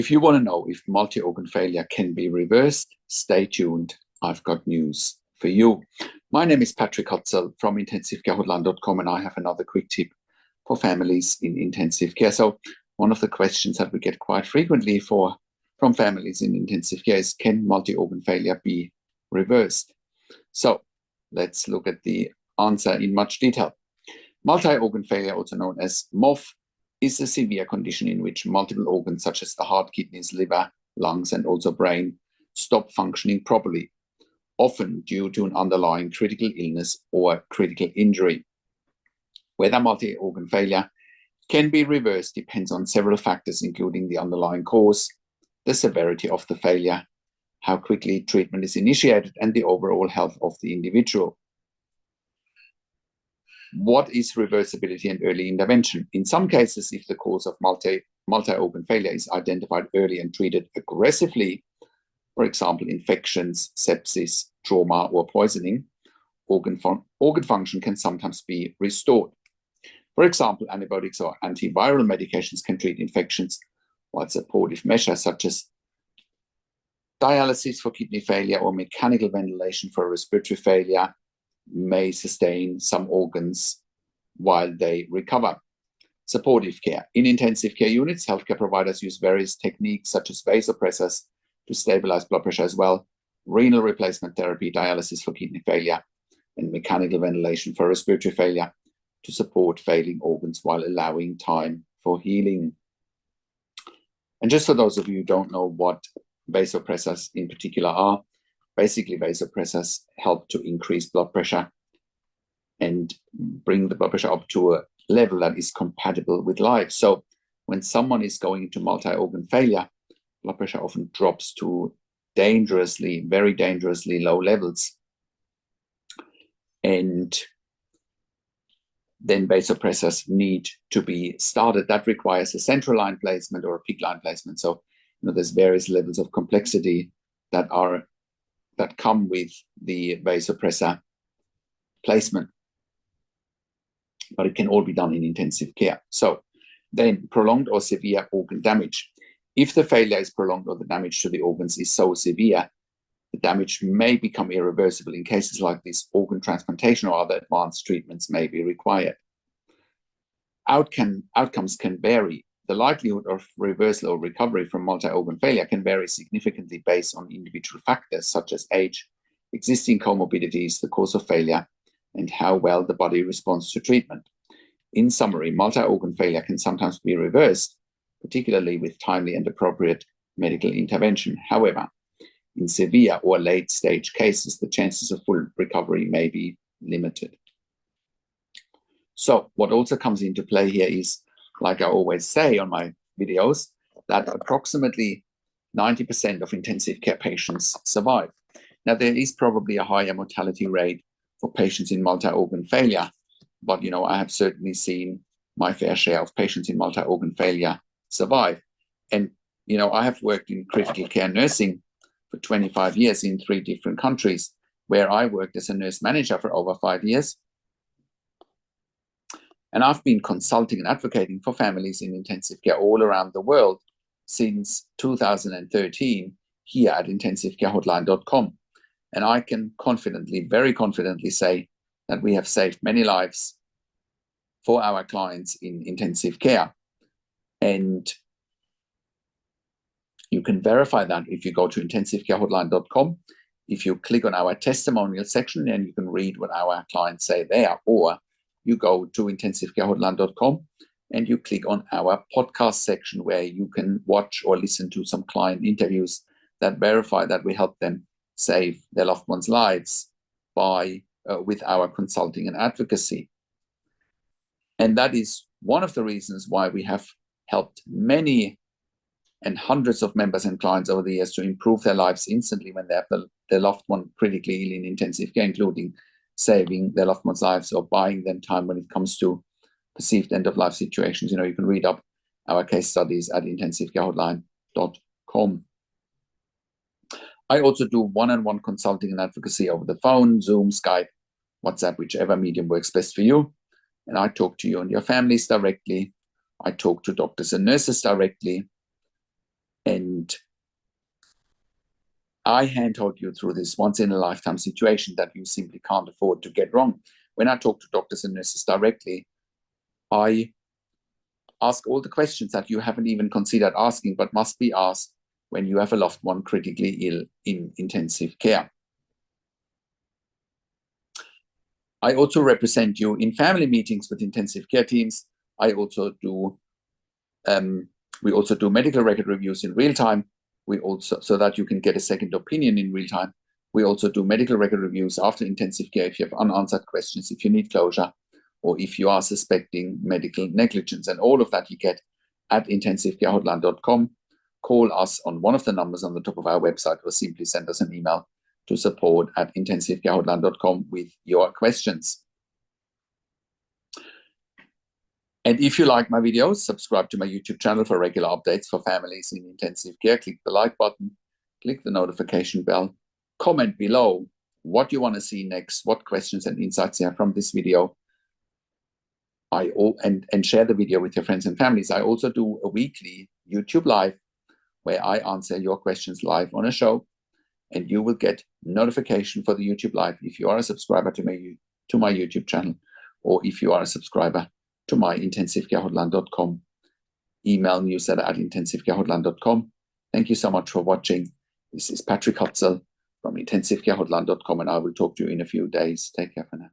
If you want to know if multi-organ failure can be reversed, stay tuned. I've got news for you. My name is Patrick Hutzel from intensivecare.com, and I have another quick tip for families in intensive care. So one of the questions that we get quite frequently from families in intensive care is, can multi-organ failure be reversed? So let's look at the answer in much detail. Multi-organ failure, also known as MOF, is a severe condition in which multiple organs such as the heart, kidneys, liver, lungs, and also brain stop functioning properly, often due to an underlying critical illness or critical injury. Whether multi-organ failure can be reversed depends on several factors, including the underlying cause, the severity of the failure, how quickly treatment is initiated, and the overall health of the individual. What is reversibility and early intervention? In some cases, if the cause of multi-organ failure is identified early and treated aggressively, for example, infections, sepsis, trauma, or poisoning, organ function can sometimes be restored. For example, antibiotics or antiviral medications can treat infections, while supportive measures such as dialysis for kidney failure or mechanical ventilation for respiratory failure may sustain some organs while they recover. Supportive care. In intensive care units, healthcare providers use various techniques such as vasopressors to stabilize blood pressure as well, renal replacement therapy, dialysis for kidney failure, and mechanical ventilation for respiratory failure to support failing organs while allowing time for healing. And just for those of you who don't know what vasopressors in particular are, basically vasopressors help to increase blood pressure and bring the blood pressure up to a level that is compatible with life. So when someone is going into multi-organ failure, blood pressure often drops to very dangerously low levels. And then vasopressors need to be started. That requires a central line placement or a PICC line placement. So there's various levels of complexity that come with the vasopressor placement, but it can all be done in intensive care. So then prolonged or severe organ damage. If the failure is prolonged or the damage to the organs is so severe, the damage may become irreversible. In cases like this, organ transplantation or other advanced treatments may be required. Outcomes can vary. The likelihood of reversal or recovery from multi-organ failure can vary significantly based on individual factors such as age, existing comorbidities, the cause of failure, and how well the body responds to treatment. In summary, multi-organ failure can sometimes be reversed, particularly with timely and appropriate medical intervention. However, in severe or late-stage cases, the chances of full recovery may be limited. So what also comes into play here is, like I always say on my videos, that approximately 90% of intensive care patients survive. Now, there is probably a higher mortality rate for patients in multi-organ failure, but I have certainly seen my fair share of patients in multi-organ failure survive. And I have worked in critical care nursing for 25 years in 3 different countries, where I worked as a nurse manager for over 5 years. And I've been consulting and advocating for families in intensive care all around the world since 2013 here at intensivecare.com. And I can very confidently say that we have saved many lives for our clients in intensive care. And you can verify that if you go to intensivecare.com. If you click on our testimonial section, and you can read what our clients say there, or you go to intensivecare.com and you click on our podcast section, where you can watch or listen to some client interviews that verify that we help them save their loved ones' lives with our consulting and advocacy. And that is one of the reasons why we have helped many and hundreds of members and clients over the years to improve their lives instantly when they have their loved one critically ill in intensive care, including saving their loved ones' lives or buying them time when it comes to perceived end-of-life situations. You can read up our case studies at intensivecare.com. I also do one-on-one consulting and advocacy over the phone, Zoom, Skype, WhatsApp, whichever medium works best for you. And I talk to you and your families directly. I talk to doctors and nurses directly. And I handhold you through this once-in-a-lifetime situation that you simply can't afford to get wrong. When I talk to doctors and nurses directly, I ask all the questions that you haven't even considered asking, but must be asked when you have a loved one critically ill in intensive care. I also represent you in family meetings with intensive care teams. I also do, we also do medical record reviews in real time. We also, so that you can get a second opinion in real time. We also do medical record reviews after intensive care if you have unanswered questions, if you need closure, or if you are suspecting medical negligence. And all of that you get at intensivecarehotline.com. Call us on one of the numbers on the top of our website, or simply send us an email to support@intensivecarehotline.com with your questions. And if you like my videos, subscribe to my YouTube channel for regular updates for families in intensive care. Click the like button, click the notification bell, comment below what you want to see next, what questions and insights you have from this video. And share the video with your friends and families. I also do a weekly YouTube live where I answer your questions live on a show, and you will get notification for the YouTube live if you are a subscriber to my YouTube channel, or if you are a subscriber to my intensivecarehotline.com email newsletter at intensivecarehotline.com. Thank you so much for watching. This is Patrick Hutzel from intensivecarehotline.com, and I will talk to you in a few days. Take care for now.